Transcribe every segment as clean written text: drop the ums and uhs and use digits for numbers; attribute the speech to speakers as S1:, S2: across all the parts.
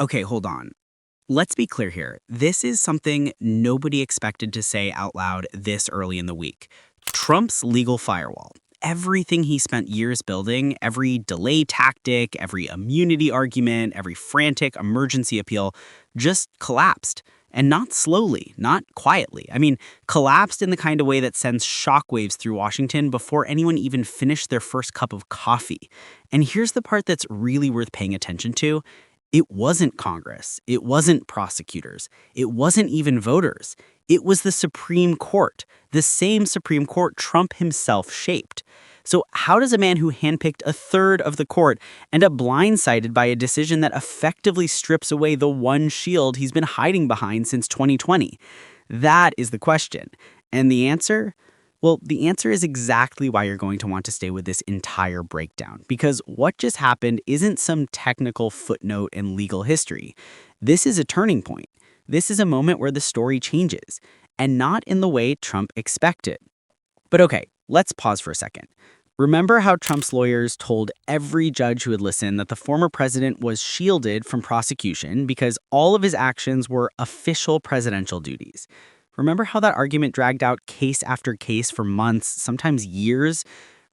S1: Okay, hold on. Let's be clear here. This is something nobody expected to say out loud this early in the week. Trump's legal firewall. Everything he spent years building, every delay tactic, every immunity argument, every frantic emergency appeal, just collapsed. And not slowly, not quietly. I mean, collapsed in the kind of way that sends shockwaves through Washington before anyone even finished their first cup of coffee. And here's the part that's really worth paying attention to. It wasn't Congress. It wasn't prosecutors. It wasn't even voters. It was the Supreme Court, the same Supreme Court Trump himself shaped. So how does a man who handpicked a third of the court end up blindsided by a decision that effectively strips away the one shield he's been hiding behind since 2020? That is the question. And the answer? Well, the answer is exactly why you're going to want to stay with this entire breakdown, because what just happened isn't some technical footnote in legal history. This is a turning point. This is a moment where the story changes, and not in the way Trump expected. But okay, let's pause for a second. Remember how Trump's lawyers told every judge who would listen that the former president was shielded from prosecution because all of his actions were official presidential duties? Remember how that argument dragged out case after case for months, sometimes years?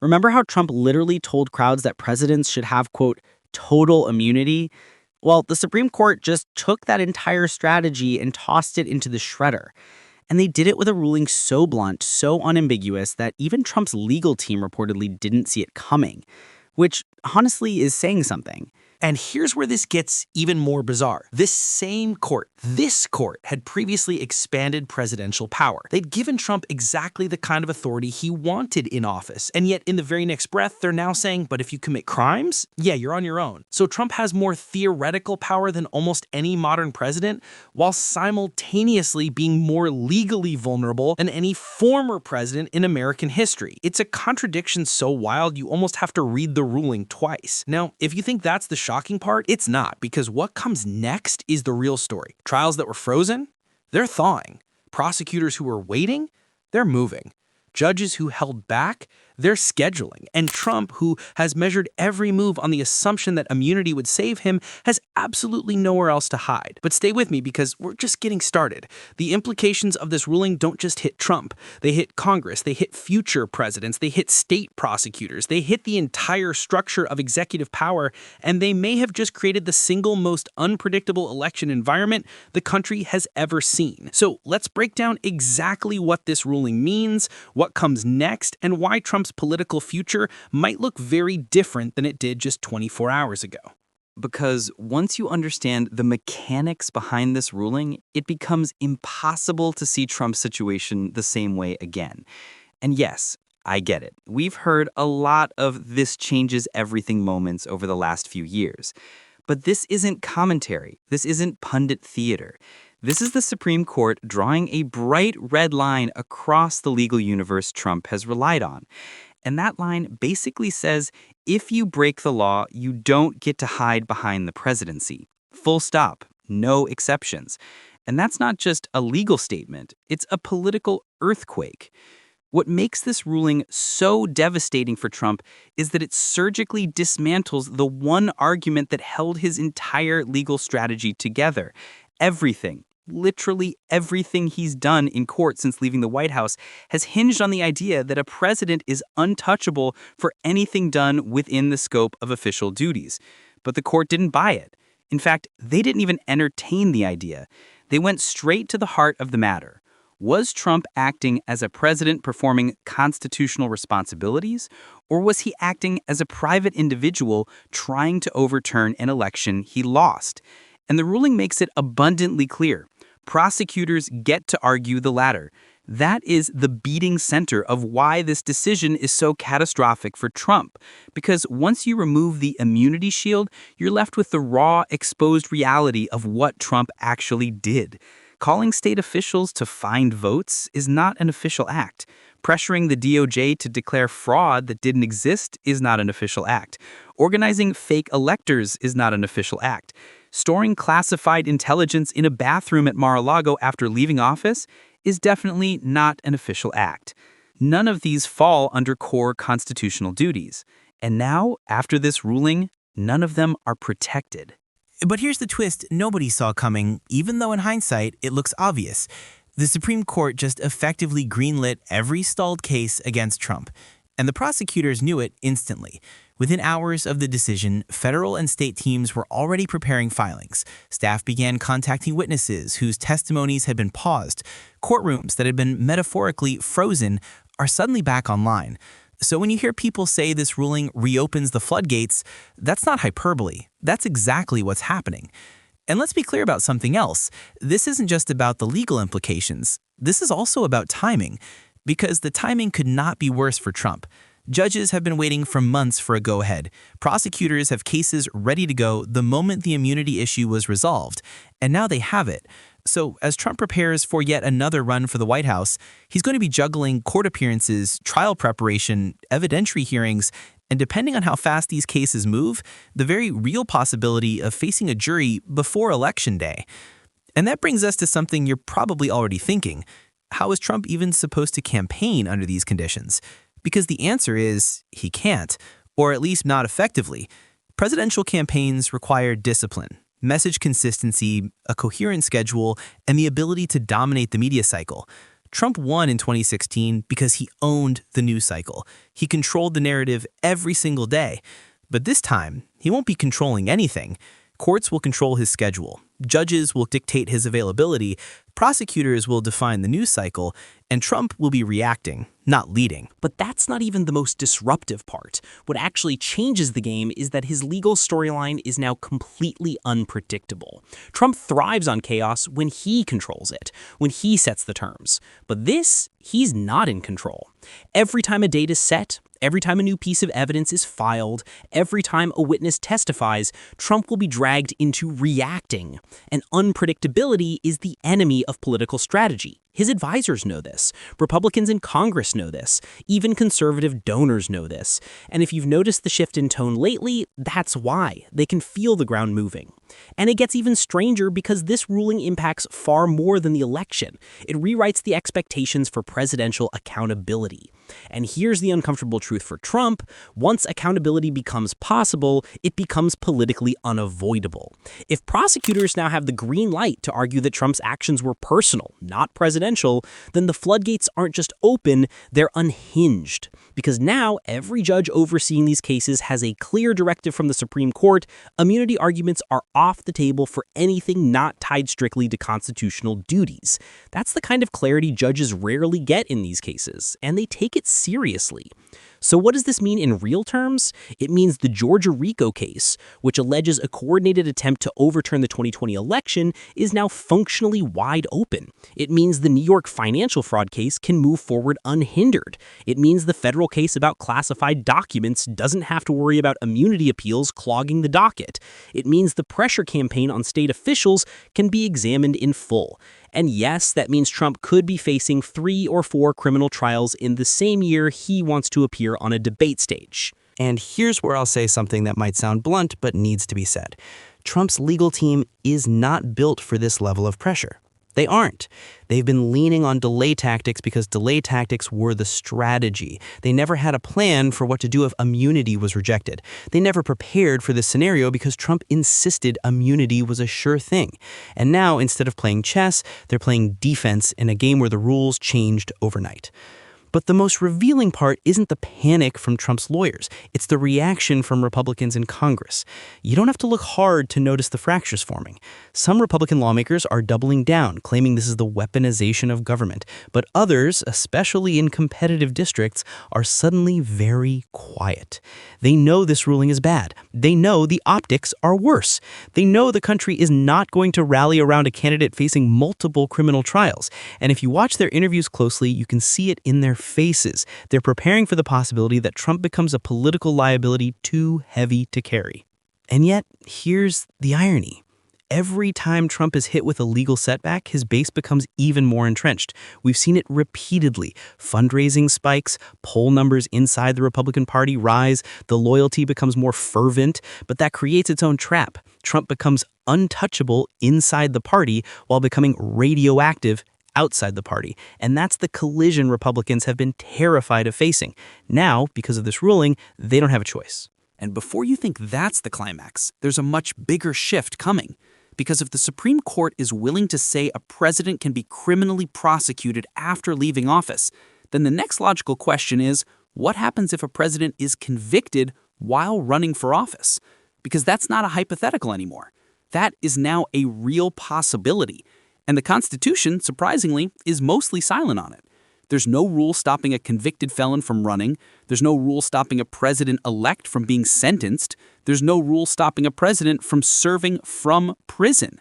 S1: Remember how Trump literally told crowds that presidents should have, quote, total immunity? Well, the Supreme Court just took that entire strategy and tossed it into the shredder. And they did it with a ruling so blunt, so unambiguous, that even Trump's legal team reportedly didn't see it coming, which honestly is saying something.
S2: And here's where this gets even more bizarre. This court, had previously expanded presidential power. They'd given Trump exactly the kind of authority he wanted in office. And yet in the very next breath, they're now saying, but if you commit crimes, yeah, you're on your own. So Trump has more theoretical power than almost any modern president, while simultaneously being more legally vulnerable than any former president in American history. It's a contradiction so wild, you almost have to read the ruling twice. Now, if you think that's the shocking part, it's not, because what comes next is the real story. Trials that were frozen, they're thawing. Prosecutors who were waiting, they're moving. Judges who held back, they're scheduling. And Trump, who has measured every move on the assumption that immunity would save him, has absolutely nowhere else to hide. But stay with me, because we're just getting started. The implications of this ruling don't just hit Trump. They hit Congress, they hit future presidents, they hit state prosecutors, they hit the entire structure of executive power, and they may have just created the single most unpredictable election environment the country has ever seen. So let's break down exactly what this ruling means, what comes next, and why Trump's political future might look very different than it did just 24 hours ago.
S3: Because once you understand the mechanics behind this ruling, it becomes impossible to see Trump's situation the same way again. And yes, I get it. We've heard a lot of this changes everything moments over the last few years. But this isn't commentary. This isn't pundit theater. This is the Supreme Court drawing a bright red line across the legal universe Trump has relied on. And that line basically says, if you break the law, you don't get to hide behind the presidency. Full stop. No exceptions. And that's not just a legal statement. It's a political earthquake. What makes this ruling so devastating for Trump is that it surgically dismantles the one argument that held his entire legal strategy together. Everything, literally everything he's done in court since leaving the White House has hinged on the idea that a president is untouchable for anything done within the scope of official duties. But the court didn't buy it. In fact, they didn't even entertain the idea. They went straight to the heart of the matter. Was Trump acting as a president performing constitutional responsibilities, or was he acting as a private individual trying to overturn an election he lost? And the ruling makes it abundantly clear. Prosecutors get to argue the latter. That is the beating center of why this decision is so catastrophic for Trump. Because once you remove the immunity shield, you're left with the raw, exposed reality of what Trump actually did. Calling state officials to find votes is not an official act. Pressuring the DOJ to declare fraud that didn't exist is not an official act. Organizing fake electors is not an official act. Storing classified intelligence in a bathroom at Mar-a-Lago after leaving office is definitely not an official act. None of these fall under core constitutional duties. And now, after this ruling, none of them are protected.
S4: But here's the twist nobody saw coming, even though in hindsight it looks obvious. The Supreme Court just effectively greenlit every stalled case against Trump, and the prosecutors knew it instantly. Within hours of the decision, federal and state teams were already preparing filings. Staff began contacting witnesses whose testimonies had been paused. Courtrooms that had been metaphorically frozen are suddenly back online. So when you hear people say this ruling reopens the floodgates, that's not hyperbole. That's exactly what's happening. And let's be clear about something else. This isn't just about the legal implications. This is also about timing, because the timing could not be worse for Trump. Judges have been waiting for months for a go-ahead. Prosecutors have cases ready to go the moment the immunity issue was resolved, and now they have it. So as Trump prepares for yet another run for the White House, he's going to be juggling court appearances, trial preparation, evidentiary hearings, and depending on how fast these cases move, the very real possibility of facing a jury before Election Day. And that brings us to something you're probably already thinking. How is Trump even supposed to campaign under these conditions? Because the answer is he can't, or at least not effectively. Presidential campaigns require discipline, message consistency, a coherent schedule, and the ability to dominate the media cycle. Trump won in 2016 because he owned the news cycle. He controlled the narrative every single day. But this time, he won't be controlling anything. Courts will control his schedule. Judges will dictate his availability. Prosecutors will define the news cycle. And Trump will be reacting, not leading.
S1: But that's not even the most disruptive part. What actually changes the game is that his legal storyline is now completely unpredictable. Trump thrives on chaos when he controls it, when he sets the terms. But this, he's not in control. Every time a date is set, every time a new piece of evidence is filed, every time a witness testifies, Trump will be dragged into reacting. And unpredictability is the enemy of political strategy. His advisors know this. Republicans in Congress know this. Even conservative donors know this. And if you've noticed the shift in tone lately, that's why. They can feel the ground moving. And it gets even stranger because this ruling impacts far more than the election. It rewrites the expectations for presidential accountability. And here's the uncomfortable truth for Trump. Once accountability becomes possible, it becomes politically unavoidable. If prosecutors now have the green light to argue that Trump's actions were personal, not presidential, then the floodgates aren't just open, they're unhinged. Because now every judge overseeing these cases has a clear directive from the Supreme Court. Immunity arguments are off the table for anything not tied strictly to constitutional duties. That's the kind of clarity judges rarely get in these cases, and they take it seriously. So what does this mean in real terms? It means the Georgia RICO case, which alleges a coordinated attempt to overturn the 2020 election, is now functionally wide open. It means the New York financial fraud case can move forward unhindered. It means the federal case about classified documents doesn't have to worry about immunity appeals clogging the docket. It means the pressure campaign on state officials can be examined in full. And yes, that means Trump could be facing 3 or 4 criminal trials in the same year he wants to appear on a debate stage.
S3: And here's where I'll say something that might sound blunt but needs to be said. Trump's legal team is not built for this level of pressure. They aren't. They've been leaning on delay tactics because delay tactics were the strategy. They never had a plan for what to do if immunity was rejected. They never prepared for this scenario because Trump insisted immunity was a sure thing. And now, instead of playing chess, they're playing defense in a game where the rules changed overnight. But the most revealing part isn't the panic from Trump's lawyers. It's the reaction from Republicans in Congress. You don't have to look hard to notice the fractures forming. Some Republican lawmakers are doubling down, claiming this is the weaponization of government. But others, especially in competitive districts, are suddenly very quiet. They know this ruling is bad. They know the optics are worse. They know the country is not going to rally around a candidate facing multiple criminal trials. And if you watch their interviews closely, you can see it in their faces. They're preparing for the possibility that Trump becomes a political liability too heavy to carry. And yet, here's the irony. Every time Trump is hit with a legal setback, his base becomes even more entrenched. We've seen it repeatedly. Fundraising spikes, poll numbers inside the Republican Party rise, the loyalty becomes more fervent, but that creates its own trap. Trump becomes untouchable inside the party while becoming radioactive outside the party. And that's the collision Republicans have been terrified of facing. Now, because of this ruling, they don't have a choice.
S1: And before you think that's the climax, there's a much bigger shift coming. Because if the Supreme Court is willing to say a president can be criminally prosecuted after leaving office, then the next logical question is, what happens if a president is convicted while running for office? Because that's not a hypothetical anymore. That is now a real possibility. And the Constitution, surprisingly, is mostly silent on it. There's no rule stopping a convicted felon from running. There's no rule stopping a president-elect from being sentenced. There's no rule stopping a president from serving from prison.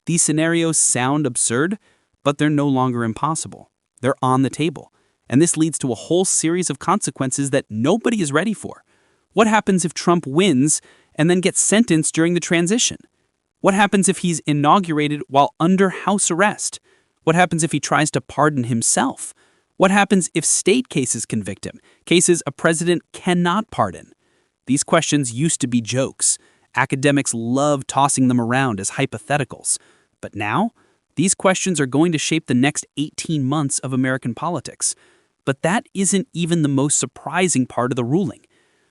S1: These scenarios sound absurd, but they're no longer impossible. They're on the table. And this leads to a whole series of consequences that nobody is ready for. What happens if Trump wins and then gets sentenced during the transition? What happens if he's inaugurated while under house arrest? What happens if he tries to pardon himself? What happens if state cases convict him, cases a president cannot pardon? These questions used to be jokes. Academics love tossing them around as hypotheticals. But now, these questions are going to shape the next 18 months of American politics. But that isn't even the most surprising part of the ruling.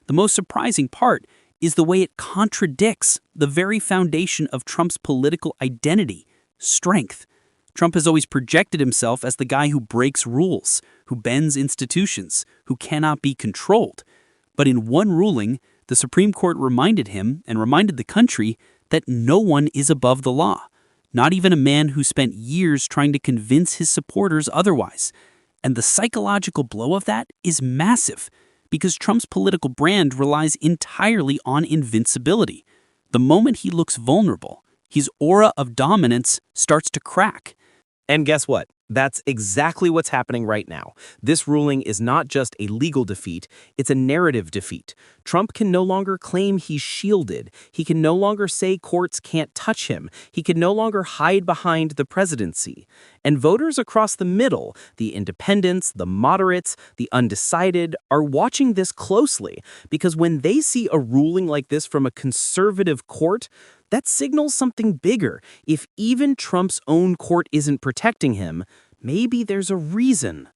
S1: The most surprising part is the way it contradicts the very foundation of Trump's political identity, strength. Trump has always projected himself as the guy who breaks rules, who bends institutions, who cannot be controlled. But in one ruling, the Supreme Court reminded him and reminded the country that no one is above the law, not even a man who spent years trying to convince his supporters otherwise. And the psychological blow of that is massive, because Trump's political brand relies entirely on invincibility. The moment he looks vulnerable, his aura of dominance starts to crack.
S5: And guess what? That's exactly what's happening right now. This ruling is not just a legal defeat, it's a narrative defeat. Trump can no longer claim he's shielded. He can no longer say courts can't touch him. He can no longer hide behind the presidency. And voters across the middle, the independents, the moderates, the undecided, are watching this closely because when they see a ruling like this from a conservative court, that signals something bigger. If even Trump's own court isn't protecting him, maybe there's a reason.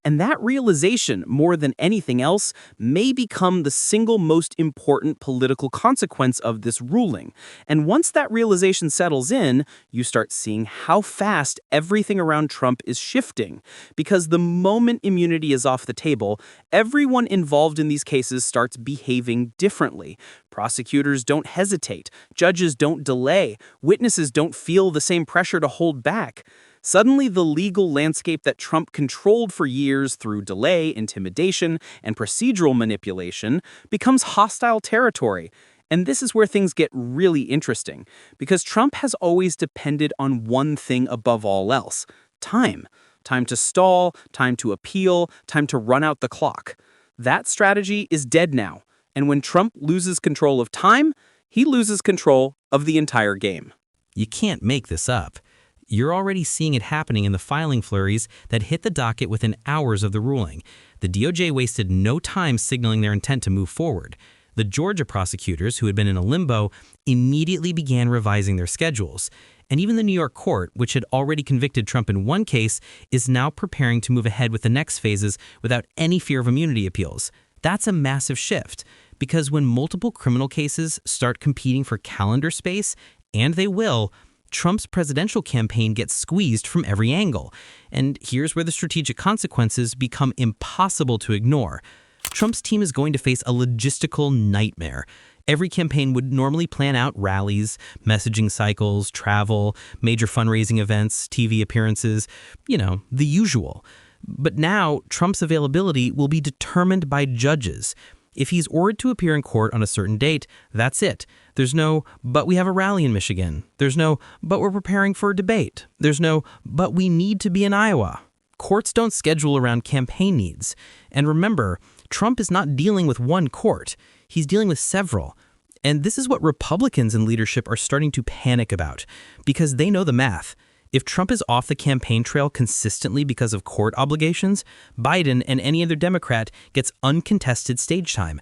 S5: And that realization, more than anything else, may become the single most important political consequence of this ruling. And once that realization settles in, you start seeing how fast everything around Trump is shifting. Because the moment immunity is off the table, everyone involved in these cases starts behaving differently. Prosecutors don't hesitate, judges don't delay, witnesses don't feel the same pressure to hold back. Suddenly, the legal landscape that Trump controlled for years through delay, intimidation, and procedural manipulation becomes hostile territory. And this is where things get really interesting, because Trump has always depended on one thing above all else: time. Time to stall, time to appeal, time to run out the clock. That strategy is dead now. And when Trump loses control of time, he loses control of the entire game.
S2: You can't make this up. You're already seeing it happening in the filing flurries that hit the docket within hours of the ruling. The DOJ wasted no time signaling their intent to move forward. The Georgia prosecutors, who had been in a limbo, immediately began revising their schedules. And even the New York court, which had already convicted Trump in one case, is now preparing to move ahead with the next phases without any fear of immunity appeals. That's a massive shift, because when multiple criminal cases start competing for calendar space, and they will, Trump's presidential campaign gets squeezed from every angle. And here's where the strategic consequences become impossible to ignore. Trump's team is going to face a logistical nightmare. Every campaign would normally plan out rallies, messaging cycles, travel, major fundraising events, TV appearances, the usual. But now, Trump's availability will be determined by judges. If he's ordered to appear in court on a certain date, that's it. There's no, but we have a rally in Michigan. There's no, but we're preparing for a debate. There's no, but we need to be in Iowa. Courts don't schedule around campaign needs. And remember, Trump is not dealing with one court. He's dealing with several. And this is what Republicans in leadership are starting to panic about, because they know the math. If Trump is off the campaign trail consistently because of court obligations, Biden and any other Democrat gets uncontested stage time.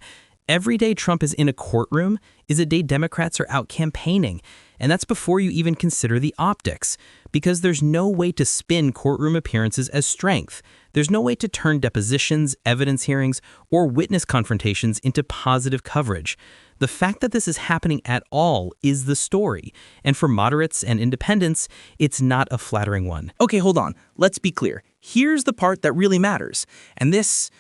S6: Every day Trump is in a courtroom is a day Democrats are out campaigning, and that's before you even consider the optics, because there's no way to spin courtroom appearances as strength. There's no way to turn depositions, evidence hearings, or witness confrontations into positive coverage. The fact that this is happening at all is the story, and for moderates and independents, it's not a flattering one.
S5: Okay, hold on. Let's be clear. Here's the part that really matters. And this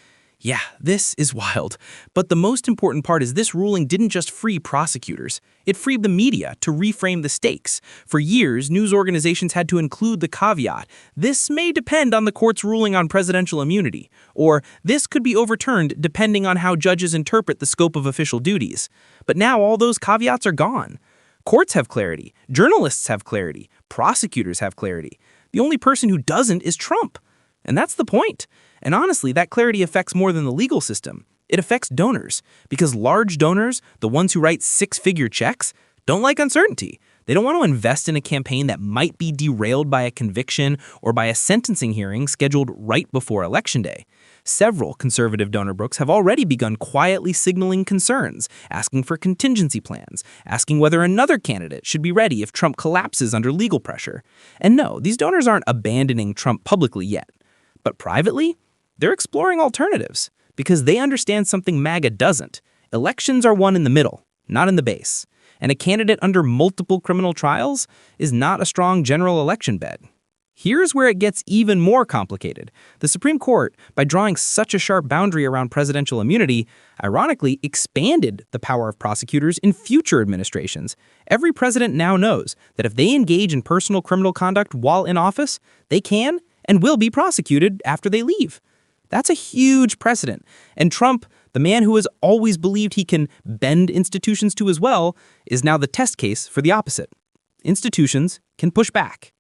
S5: is wild. But the most important part is this ruling didn't just free prosecutors. It freed the media to reframe the stakes. For years, news organizations had to include the caveat, "This may depend on the court's ruling on presidential immunity," or "This could be overturned depending on how judges interpret the scope of official duties." But now all those caveats are gone. Courts have clarity, journalists have clarity, prosecutors have clarity. The only person who doesn't is Trump. And that's the point. And honestly, that clarity affects more than the legal system. It affects donors, because large donors, the ones who write six-figure checks, don't like uncertainty. They don't want to invest in a campaign that might be derailed by a conviction or by a sentencing hearing scheduled right before Election Day. Several conservative donor books have already begun quietly signaling concerns, asking for contingency plans, asking whether another candidate should be ready if Trump collapses under legal pressure. And no, these donors aren't abandoning Trump publicly yet. But privately, they're exploring alternatives because they understand something MAGA doesn't. Elections are won in the middle, not in the base. And a candidate under multiple criminal trials is not a strong general election bet. Here's where it gets even more complicated. The Supreme Court, by drawing such a sharp boundary around presidential immunity, ironically expanded the power of prosecutors in future administrations. Every president now knows that if they engage in personal criminal conduct while in office, they can and will be prosecuted after they leave. That's a huge precedent. And Trump, the man who has always believed he can bend institutions to his will, is now the test case for the opposite. Institutions can push back.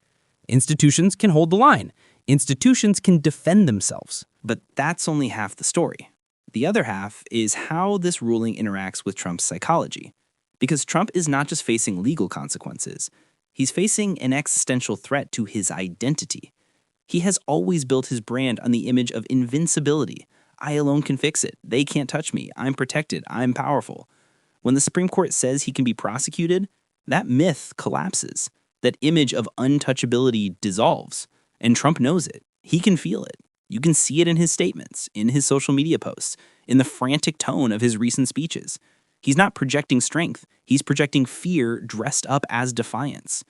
S5: Institutions can hold the line. Institutions can defend themselves.
S1: But that's only half the story. The other half is how this ruling interacts with Trump's psychology. Because Trump is not just facing legal consequences. He's facing an existential threat to his identity. He has always built his brand on the image of invincibility. I alone can fix it. They can't touch me. I'm protected. I'm powerful. When the Supreme Court says he can be prosecuted, that myth collapses. That image of untouchability dissolves. And Trump knows it. He can feel it. You can see it in his statements, in his social media posts, in the frantic tone of his recent speeches. He's not projecting strength. He's projecting fear dressed up as defiance.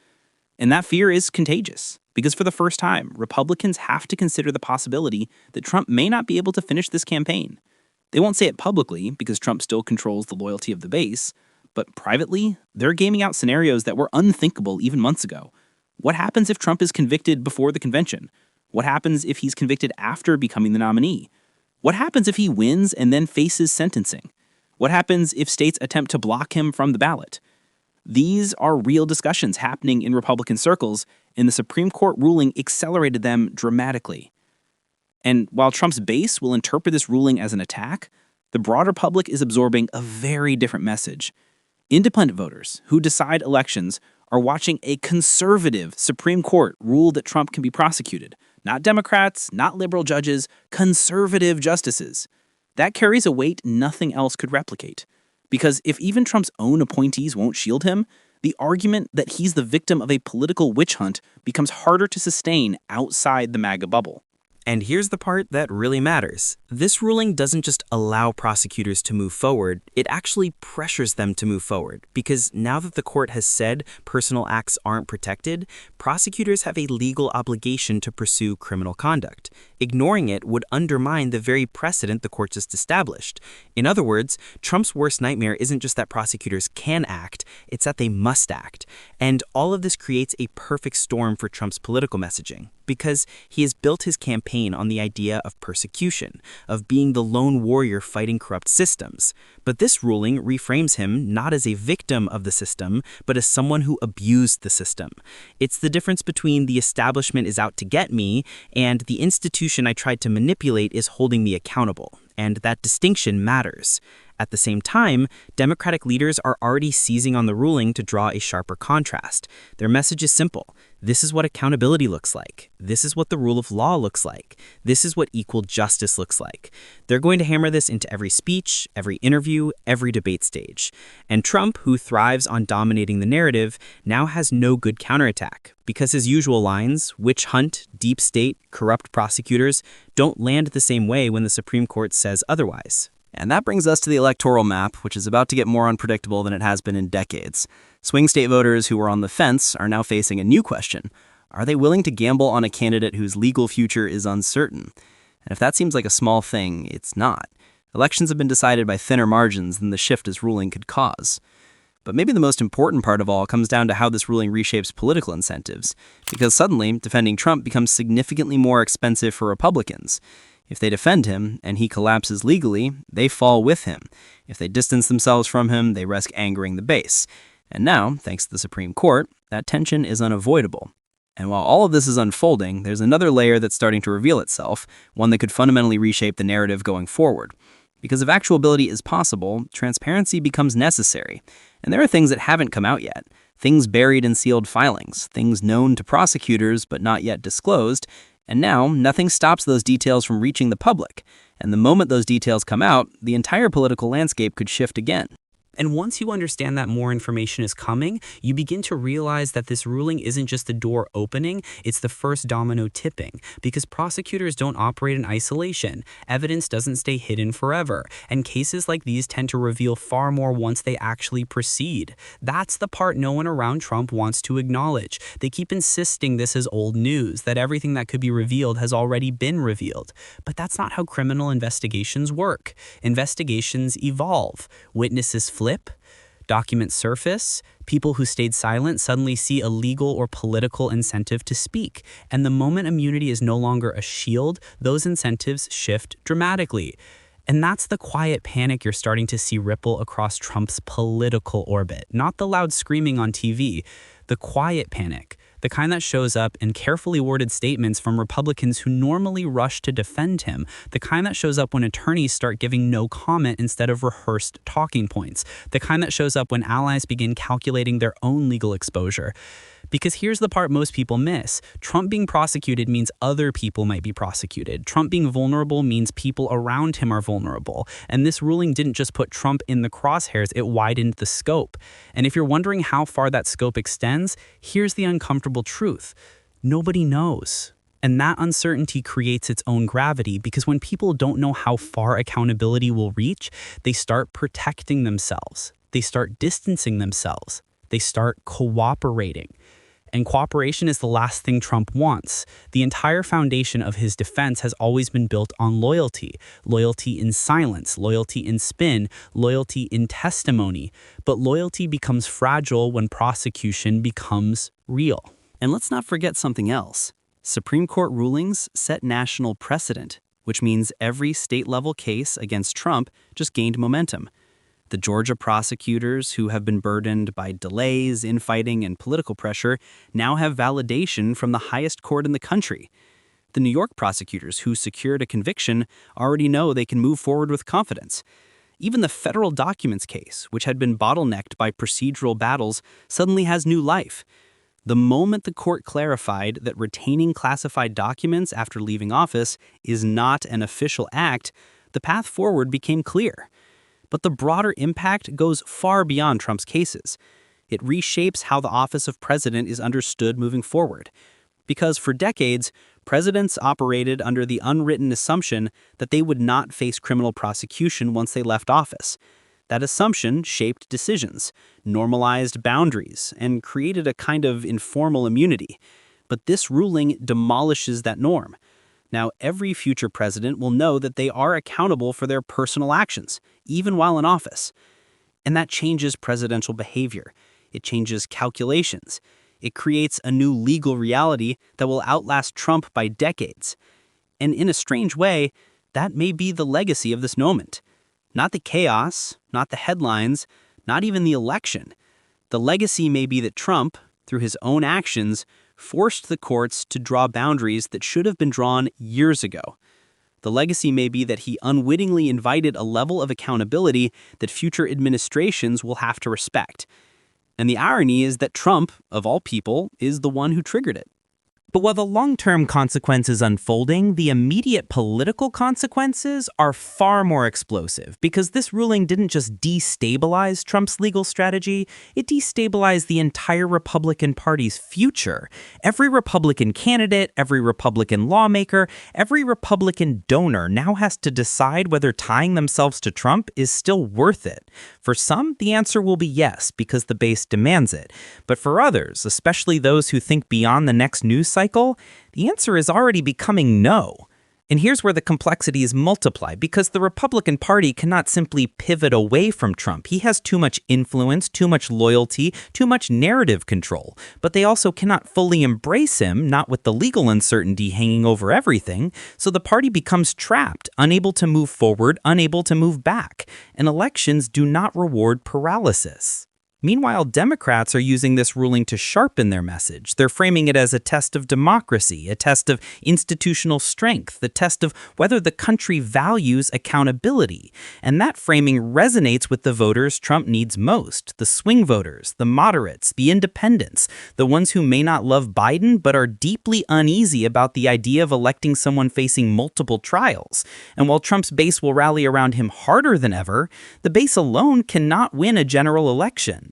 S1: And that fear is contagious, because for the first time, Republicans have to consider the possibility that Trump may not be able to finish this campaign. They won't say it publicly, because Trump still controls the loyalty of the base, but privately, they're gaming out scenarios that were unthinkable even months ago. What happens if Trump is convicted before the convention? What happens if he's convicted after becoming the nominee? What happens if he wins and then faces sentencing? What happens if states attempt to block him from the ballot? These are real discussions happening in Republican circles, and the Supreme Court ruling accelerated them dramatically. And while Trump's base will interpret this ruling as an attack, the broader public is absorbing a very different message. Independent voters who decide elections are watching a conservative Supreme Court rule that Trump can be prosecuted. Not Democrats, not liberal judges, conservative justices. That carries a weight nothing else could replicate. Because if even Trump's own appointees won't shield him, the argument that he's the victim of a political witch hunt becomes harder to sustain outside the MAGA bubble.
S3: And here's the part that really matters. This ruling doesn't just allow prosecutors to move forward, it actually pressures them to move forward. Because now that the court has said personal acts aren't protected, prosecutors have a legal obligation to pursue criminal conduct. Ignoring it would undermine the very precedent the court just established. In other words, Trump's worst nightmare isn't just that prosecutors can act, it's that they must act. And all of this creates a perfect storm for Trump's political messaging. Because he has built his campaign on the idea of persecution, of being the lone warrior fighting corrupt systems. But this ruling reframes him not as a victim of the system, but as someone who abused the system. It's the difference between the establishment is out to get me and the institution I tried to manipulate is holding me accountable. And that distinction matters.
S1: At the same time, Democratic leaders are already seizing on the ruling to draw a sharper contrast. Their message is simple. This is what accountability looks like. This is what the rule of law looks like. This is what equal justice looks like. They're going to hammer this into every speech, every interview, every debate stage. And Trump, who thrives on dominating the narrative, now has no good counterattack because his usual lines, witch hunt, deep state, corrupt prosecutors, don't land the same way when the Supreme Court says otherwise.
S3: And that brings us to the electoral map, which is about to get more unpredictable than it has been in decades. Swing state voters who were on the fence are now facing a new question. Are they willing to gamble on a candidate whose legal future is uncertain? And if that seems like a small thing, it's not. Elections have been decided by thinner margins than the shift his ruling could cause. But maybe the most important part of all comes down to how this ruling reshapes political incentives, because suddenly defending Trump becomes significantly more expensive for Republicans. If they defend him and he collapses legally, they fall with him. If they distance themselves from him, they risk angering the base. And now, thanks to the Supreme Court, that tension is unavoidable. And while all of this is unfolding, there's another layer that's starting to reveal itself, one that could fundamentally reshape the narrative going forward. Because if actuality is possible, transparency becomes necessary. And there are things that haven't come out yet. Things buried in sealed filings, things known to prosecutors but not yet disclosed. And now, nothing stops those details from reaching the public. And the moment those details come out, the entire political landscape could shift again.
S1: And once you understand that more information is coming, you begin to realize that this ruling isn't just the door opening, it's the first domino tipping. Because prosecutors don't operate in isolation, evidence doesn't stay hidden forever, and cases like these tend to reveal far more once they actually proceed. That's the part no one around Trump wants to acknowledge. They keep insisting this is old news, that everything that could be revealed has already been revealed. But that's not how criminal investigations work. Investigations evolve. Witnesses flip, documents surface, people who stayed silent suddenly see a legal or political incentive to speak. And the moment immunity is no longer a shield, those incentives shift dramatically. And that's the quiet panic you're starting to see ripple across Trump's political orbit. Not the loud screaming on TV, the quiet panic. The kind that shows up in carefully worded statements from Republicans who normally rush to defend him. The kind that shows up when attorneys start giving no comment instead of rehearsed talking points. The kind that shows up when allies begin calculating their own legal exposure. Because here's the part most people miss. Trump being prosecuted means other people might be prosecuted. Trump being vulnerable means people around him are vulnerable. And this ruling didn't just put Trump in the crosshairs, it widened the scope. And if you're wondering how far that scope extends, here's the uncomfortable truth. Nobody knows. And that uncertainty creates its own gravity because when people don't know how far accountability will reach, they start protecting themselves. They start distancing themselves. They start cooperating. And cooperation is the last thing Trump wants. The entire foundation of his defense has always been built on loyalty. Loyalty in silence, loyalty in spin, loyalty in testimony. But loyalty becomes fragile when prosecution becomes real.
S3: And let's not forget something else. Supreme Court rulings set national precedent, which means every state-level case against Trump just gained momentum. The Georgia prosecutors, who have been burdened by delays, infighting, and political pressure, now have validation from the highest court in the country. The New York prosecutors, who secured a conviction, already know they can move forward with confidence. Even the federal documents case, which had been bottlenecked by procedural battles, suddenly has new life. The moment the court clarified that retaining classified documents after leaving office is not an official act, the path forward became clear. But the broader impact goes far beyond Trump's cases. It reshapes how the office of president is understood moving forward. Because for decades, presidents operated under the unwritten assumption that they would not face criminal prosecution once they left office. That assumption shaped decisions, normalized boundaries, and created a kind of informal immunity. But this ruling demolishes that norm. Now, every future president will know that they are accountable for their personal actions, even while in office. And that changes presidential behavior. It changes calculations. It creates a new legal reality that will outlast Trump by decades. And in a strange way, that may be the legacy of this moment. Not the chaos, not the headlines, not even the election. The legacy may be that Trump, through his own actions, forced the courts to draw boundaries that should have been drawn years ago.
S5: The legacy may be that he unwittingly invited a level of accountability that future administrations will have to respect. And the irony is that Trump, of all people, is the one who triggered it.
S2: But while the long-term consequence is unfolding, the immediate political consequences are far more explosive because this ruling didn't just destabilize Trump's legal strategy, it destabilized the entire Republican Party's future. Every Republican candidate, every Republican lawmaker, every Republican donor now has to decide whether tying themselves to Trump is still worth it. For some, the answer will be yes, because the base demands it. But for others, especially those who think beyond the next news cycle, the answer is already becoming no. And here's where the complexities multiply, because the Republican Party cannot simply pivot away from Trump. He has too much influence, too much loyalty, too much narrative control. But they also cannot fully embrace him, not with the legal uncertainty hanging over everything. So the party becomes trapped, unable to move forward, unable to move back. And elections do not reward paralysis. Meanwhile, Democrats are using this ruling to sharpen their message. They're framing it as a test of democracy, a test of institutional strength, the test of whether the country values accountability. And that framing resonates with the voters Trump needs most, the swing voters, the moderates, the independents, the ones who may not love Biden but are deeply uneasy about the idea of electing someone facing multiple trials. And while Trump's base will rally around him harder than ever, the base alone cannot win a general election.